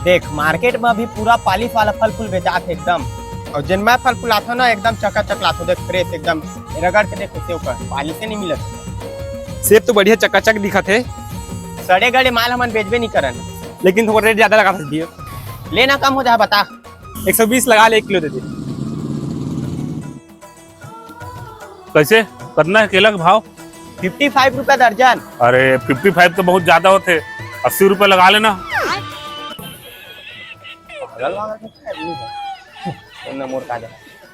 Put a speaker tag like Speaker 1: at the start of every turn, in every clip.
Speaker 1: देख मार्केट में अभी पूरा पालिश वाला फल फूल बेचा थे एकदम। और जिन मैं फल फूल आता ना एकदम चकाचक लातो, देख फ्रेश एकदम रगड़ के देखो सेव का पालिश नहीं मिलत।
Speaker 2: सेब तो बढ़िया चकाचक दिखा थे,
Speaker 1: सड़े गड़े माल हमन बेचबे नहीं करन।
Speaker 2: लेकिन थोड़ा रेट ज्यादा लगा सकती है।
Speaker 1: लेना कम हो जाए बता।
Speaker 2: 120 लगा ले, 1 किलो दे दे।
Speaker 3: कैसे करना है केला का भाव?
Speaker 1: 55 रुपया दर्जन।
Speaker 3: अरे 55 तो बहुत ज्यादा होते, 80 रुपए लगा लेना।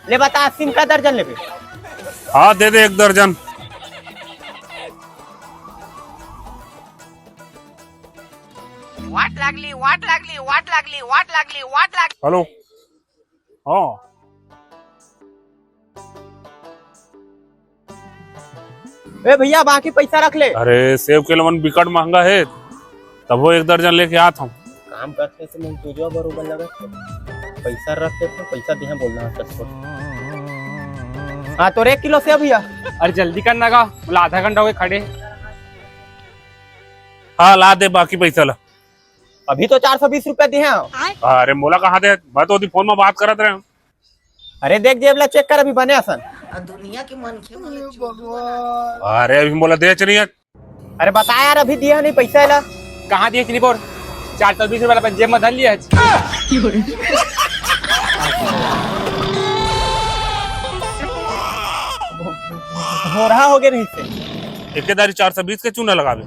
Speaker 1: ले बता 80 रुपया दर्जन ले।
Speaker 3: हाँ दे दे 1 दर्जन।
Speaker 4: वाट लागली।
Speaker 3: हेलो, हाँ
Speaker 1: ए भैया बाकी पैसा रख ले।
Speaker 3: अरे सेब के लमन बिकट महंगा है, तब वो 1 दर्जन लेके आता हूँ।
Speaker 1: काम करते से मैं तुझे बरोबर लगा पैसा रखते तो पैसा दिया बोलना हाँ तो 1 किलो से भैया।
Speaker 2: अरे जल्दी करना का, बोला आधा घंटा हो गए खड़े।
Speaker 3: हाँ ला दे बाकी पैसा ला।
Speaker 1: अभी तो 420 रुपया दिए हैं।
Speaker 3: अरे मोला कहाँ दे, मैं तो फोन में बात करत रहे।
Speaker 1: अरे देख जेबला चेक कर अभी बने असन।
Speaker 4: दुनिया के मन के
Speaker 3: अरे अभी मोला दे चलिए।
Speaker 1: अरे बता यार अभी दिया नहीं पैसा ला।
Speaker 2: कहाँ दिए चली बोर, 420 रुपया जेब में धर लिया।
Speaker 1: हो रहा हो गया नहीं से
Speaker 3: ठेकेदारी 420 के चूना लगावे।